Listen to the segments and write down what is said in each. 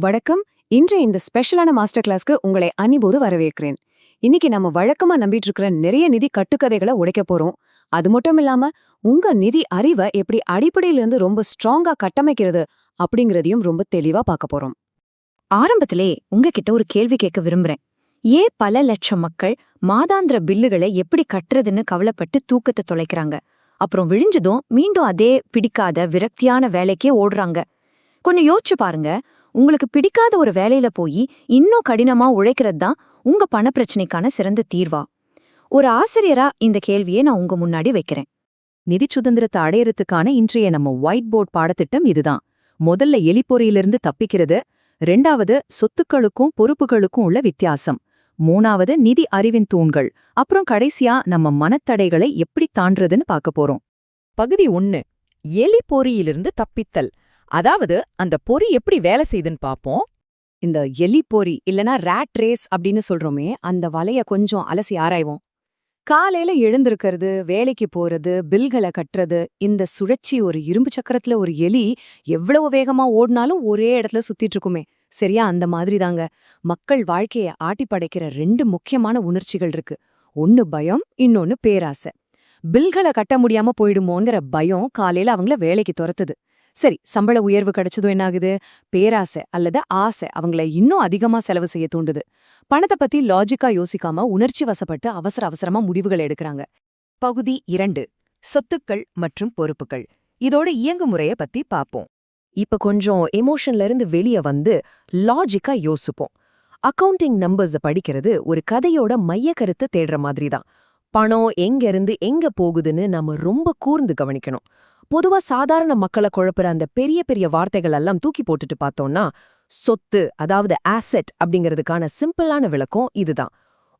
வணக்கம். இன்றைய இந்த ஸ்பெஷலான மாஸ்டர் கிளாஸ்க்கு உங்களை அன்னிபோது வரவேற்கிறேன். இன்னைக்கு நம்ம வழக்கமா நம்பிட்டு இருக்கிற நிறைய நிதி கட்டுக்கதைகளை உடைக்க போறோம். அது மட்டும் இல்லாம உங்க நிதி அறிவை எப்படி அடிப்படையிலிருந்து ரொம்ப ஸ்ட்ராங்கா கட்டமைக்கிறது அப்படிங்கறதையும் ரொம்ப தெளிவா பார்க்க போறோம். ஆரம்பத்திலே உங்ககிட்ட ஒரு கேள்வி கேட்க விரும்புறேன். ஏன் பல லட்சம் மக்கள் மாதாந்திர பில்லுகளை எப்படி கட்டுறதுன்னு கவலைப்பட்டு தூக்கத்தை தொலைக்கிறாங்க, அப்புறம் விழிஞ்சதும் மீண்டும் அதே பிடிக்காத விரக்தியான வேலைக்கே ஓடுறாங்க? கொஞ்சம் யோசிச்சு பாருங்க. உங்களுக்கு பிடிக்காத ஒரு வேலையில போய் இன்னும் கடினமா உழைக்கிறது தான் உங்க பணப்பிரச்சனைக்கான சிறந்த தீர்வா? ஒரு ஆசிரியரா இந்த கேள்வியை நான் உங்க முன்னாடி வைக்கிறேன். நிதி சுதந்திரத்தை அடையறதுக்கான இன்றைய நம்ம ஒயிட் போர்ட் பாடத்திட்டம் இதுதான். முதல்ல எலிப்பொறியிலிருந்து தப்பிக்கிறது, 2வது சொத்துக்களுக்கும் பொறுப்புகளுக்கும் உள்ள வித்தியாசம், 3வது நிதி அறிவின் தூண்கள், அப்புறம் கடைசியா நம்ம மனத்தடைகளை எப்படி தாண்டறதுன்னு பார்க்க போறோம். பகுதி 1, எலிப்பொறியிலிருந்து தப்பித்தல். அதாவது அந்த பொறி எப்படி வேலை செய்யுதுன்னு பாப்போம். இந்த எலி பொறி இல்லனா ராட் ரேஸ் அப்படின்னு சொல்றோமே, அந்த வலைய கொஞ்சம் அலசி ஆராய்வோம். காலையில எழுந்திருக்கிறது, வேலைக்கு போறது, பில்களை கட்டுறது, இந்த சுழற்சி. ஒரு இரும்பு சக்கரத்துல ஒரு எலி எவ்வளவு வேகமா ஓடினாலும் ஒரே இடத்துல சுத்திட்டு இருக்குமே, சரியா அந்த மாதிரி தாங்க மக்கள் வாழ்க்கைய ஆட்டி படைக்கிற 2 முக்கியமான உணர்ச்சிகள் இருக்கு. ஒன்னு பயம், இன்னொன்னு பேராசை. பில்களை கட்ட முடியாம போயிடுமோங்கிற பயம் காலையில அவங்கள வேலைக்கு துரத்துது. சரி, சம்பள உயர்வு கிடைச்சதும் என்னாகுது? பேராசை அல்லது ஆசை அவங்கள இன்னும் அதிகமா செலவு செய்ய தூண்டுது. பணத்தை பத்தி லாஜிக்கா யோசிக்காம உணர்ச்சி வசப்பட்டு அவசர அவசரமா முடிவுகள் எடுக்கிறாங்க. பகுதி 2, சொத்துக்கள் மற்றும் பொறுப்புகள். இதோட இயங்குமுறைய பத்தி பாப்போம். இப்ப கொஞ்சம் எமோஷன்ல இருந்து வெளிய வந்து லாஜிக்கா யோசிப்போம். அக்கவுண்டிங் நம்பர்ஸ படிக்கிறது ஒரு கதையோட மைய கருத்தை தேடுற மாதிரி தான். பணம் எங்க இருந்து எங்க போகுதுன்னு நம்ம ரொம்ப கூர்ந்து கவனிக்கணும். பொதுவா சாதாரண மக்களை குழப்புற அந்த பெரிய பெரிய வார்த்தைகள் எல்லாம் தூக்கி போட்டுட்டு பார்த்தோம்னா, சொத்து அதாவது ஆசெட் அப்படிங்கிறதுக்கான சிம்பிளான விளக்கம் இதுதான்.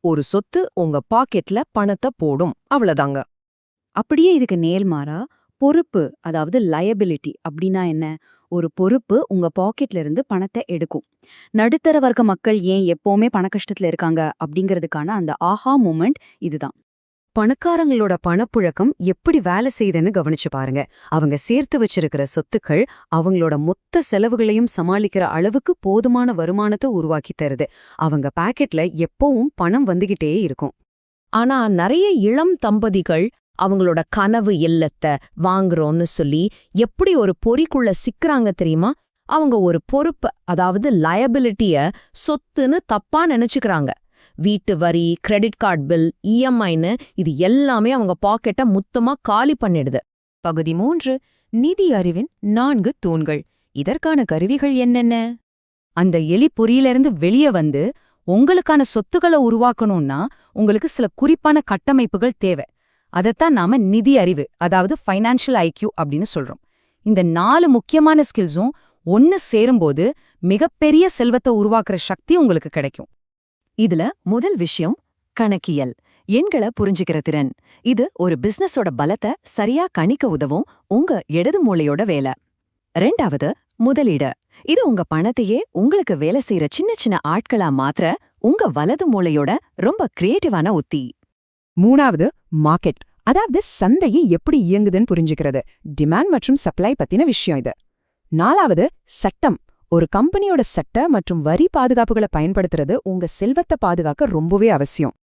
ஒரு சொத்து உங்க பாக்கெட்ல பணத்தை போடும், அவ்வளவுதாங்க. அப்படியே இதுக்கு நேர்மாறா பொறுப்பு அதாவது லயபிலிட்டி அப்படின்னா என்ன? ஒரு பொறுப்பு உங்க பாக்கெட்ல இருந்து பணத்தை எடுக்கும். நடுத்தர வர்க்க மக்கள் ஏன் எப்பவுமே பண கஷ்டத்துல இருக்காங்க அப்படிங்கிறதுக்கான அந்த ஆஹா மூமெண்ட் இதுதான். பணக்காரங்களோட பணப்புழக்கம் எப்படி வேலை செய்யுதுன்னு கவனிச்சு பாருங்க. அவங்க சேர்த்து வச்சிருக்கிற சொத்துக்கள் அவங்களோட மொத்த செலவுகளையும் சமாளிக்கிற அளவுக்கு போதுமான வருமானத்தை உருவாக்கி தருது. அவங்க பாக்கெட்ல எப்பவும் பணம் வந்துகிட்டே இருக்கும். ஆனா நிறைய இளம் தம்பதிகள் அவங்களோட கனவு இல்லத்தை வாங்குறோம்னு சொல்லி எப்படி ஒரு பொறிக்குள்ள சிக்கிறாங்க தெரியுமா? அவங்க ஒரு பொறுப்பு அதாவது லயபிலிட்டிய சொத்துன்னு தப்பா நினைச்சுக்கிறாங்க. வீட்டு வரி, கிரெடிட் கார்டு பில், இஎம்ஐன்னு இது எல்லாமே அவங்க பாக்கெட்டை மொத்தமா காலி பண்ணிடுது. பகுதி 3, நிதி அறிவின் 4 தூண்கள். இதற்கான கருவிகள் என்னென்ன? அந்த எலி பொறியிலிருந்து வெளியே வந்து உங்களுக்கான சொத்துக்களை உருவாக்கணும்னா உங்களுக்கு சில குறிப்பான கட்டமைப்புகள் தேவை. அதைத்தான் நாம நிதி அறிவு அதாவது ஃபைனான்ஷியல் ஐக்யூ அப்படின்னு சொல்றோம். இந்த 4 முக்கியமான ஸ்கில்ஸும் ஒன்னு சேரும்போது மிகப்பெரிய செல்வத்தை உருவாக்குற சக்தி உங்களுக்கு கிடைக்கும். இதுல முதல் விஷயம் கணக்கியல், எண்களை புரிஞ்சுக்கிற திறன். இது ஒரு பிசினஸோட பலத்தை சரியா கணிக்க உதவும் உங்க இடது மூளையோட வேலை. 2வது முதலீடு. இது உங்க பணத்தையே உங்களுக்கு வேலை செய்யற சின்ன சின்ன ஆட்களா மாத்திர உங்க வலது மூளையோட ரொம்ப கிரியேட்டிவான உத்தி. 3வது மார்க்கெட், அதாவது சந்தையை எப்படி இயங்குதுன்னு புரிஞ்சுக்கிறது. டிமாண்ட் மற்றும் சப்ளை பத்தின விஷயம் இது. 4வது சட்டம். ஒரு கம்பெனியோட சட்ட மற்றும் வரி பாதுகாப்புகளை பயன்படுத்துறது உங்க செல்வத்தை பாதுகாக்க ரொம்பவே அவசியம்.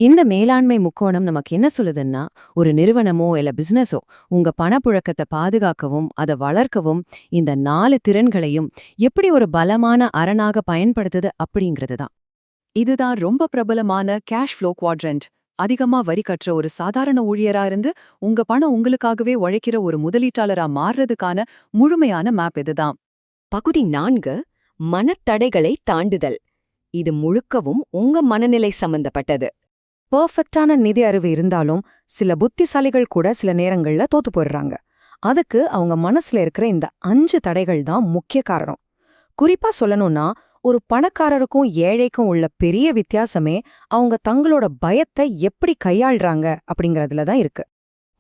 இந்த மேலாண்மை முக்கோணம் நமக்கு என்ன சொல்லுதுன்னா, ஒரு நிறுவனமோ இல்ல பிசினஸோ உங்க பணப்புழக்கத்தை பாதுகாக்கவும் அதை வளர்க்கவும் இந்த 4 திறன்களையும் எப்படி ஒரு பலமான அரணாக பயன்படுத்துது அப்படிங்கிறது தான். இதுதான் ரொம்ப பிரபலமான கேஷ் ஃப்ளோ குவாட்ரண்ட். அதிகமா வரி கற்ற ஒரு சாதாரண ஊழியரா இருந்து உங்க பணம் உங்களுக்காகவே உழைக்கிற ஒரு முதலீட்டாளரா மாறுறதுக்கான முழுமையான மேப் இதுதான். பகுதி 4, மனத்தடைகளை தாண்டுதல். இது முழுக்கவும் உங்க மனநிலை சம்பந்தப்பட்டது. பெர்ஃபெக்டான நிதி அறிவு இருந்தாலும் சில புத்திசாலிகள் கூட சில நேரங்கள்ல தோத்து போயிடுறாங்க. அதுக்கு அவங்க மனசுல இருக்கிற இந்த 5 தடைகள் தான் முக்கிய காரணம். குறிப்பா சொல்லணும்னா, ஒரு பணக்காரருக்கும் ஏழைக்கும் உள்ள பெரிய வித்தியாசமே அவங்க தங்களோட பயத்தை எப்படி கையாள்றாங்க அப்படிங்கறதுல தான் இருக்கு.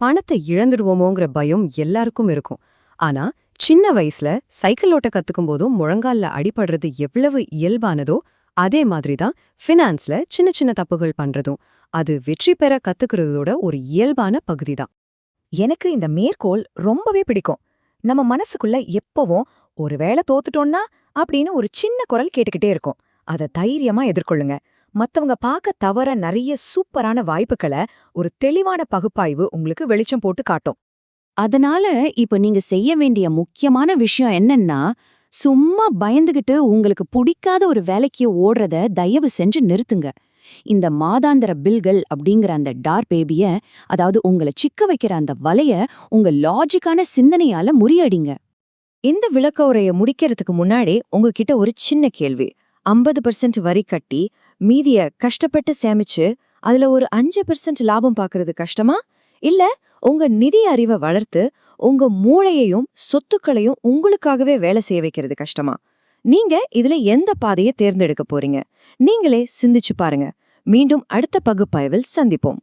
பணத்தை இழந்துடுவோமோங்கிற பயம் எல்லாருக்கும் இருக்கும். ஆனா சின்ன வயசுல சைக்கிள் ஓட்ட கத்துக்கும் போதும் முழங்கால்ல அடிபடுறது எவ்வளவு இயல்பானதோ அதே மாதிரிதான் ஃபினான்ஸ்ல சின்ன சின்ன தப்புகள் பண்றதும் அது வெற்றி பெற கத்துக்கிறதோட ஒரு இயல்பான பகுதிதான். எனக்கு இந்த மேற்கோள் ரொம்பவே பிடிக்கும். நம்ம மனசுக்குள்ள எப்பவும் ஒருவேளை தோத்துட்டோம்னா அப்படின்னு ஒரு சின்ன குரல் கேட்டுக்கிட்டே இருக்கும். அத தைரியமா எதிர்கொள்ளுங்க. மத்தவங்க பார்க்க தவற நிறைய சூப்பரான வாய்ப்புகளை ஒரு தெளிவான பகுப்பாய்வு உங்களுக்கு வெளிச்சம் போட்டு காட்டும். அதனால இப்ப நீங்க செய்ய வேண்டிய முக்கியமான விஷயம் என்னன்னா, சும்மா பயந்துகிட்டு உங்களுக்கு பிடிக்காத ஒரு வேலைக்கு ஓடுறத தயவு செஞ்சு நிறுத்துங்க. இந்த மாதாந்திர பில்கள் அப்படிங்கிற அந்த டார் பேபிய, அதாவது உங்களை சிக்க வைக்கிற அந்த வலைய உங்க லாஜிக்கான சிந்தனையால முறியடிங்க. இந்த விளக்க உரைய முடிக்கிறதுக்கு முன்னாடி உங்ககிட்ட ஒரு சின்ன கேள்வி. 50% வரி கட்டி மீதிய கஷ்டப்பட்டு சேமிச்சு அதுல ஒரு 5% லாபம் பார்க்கறது கஷ்டமா? இல்ல உங்க நிதி அறிவை வளர்த்து உங்க மூளையையும் சொத்துக்களையும் உங்களுக்காகவே வேலை செய்ய வைக்கிறது கஷ்டமா? நீங்க இதுல எந்த பாதையை தேர்ந்தெடுக்க போறீங்க? நீங்களே சிந்திச்சு பாருங்க. மீண்டும் அடுத்த பகுப்பாய்வில் சந்திப்போம்.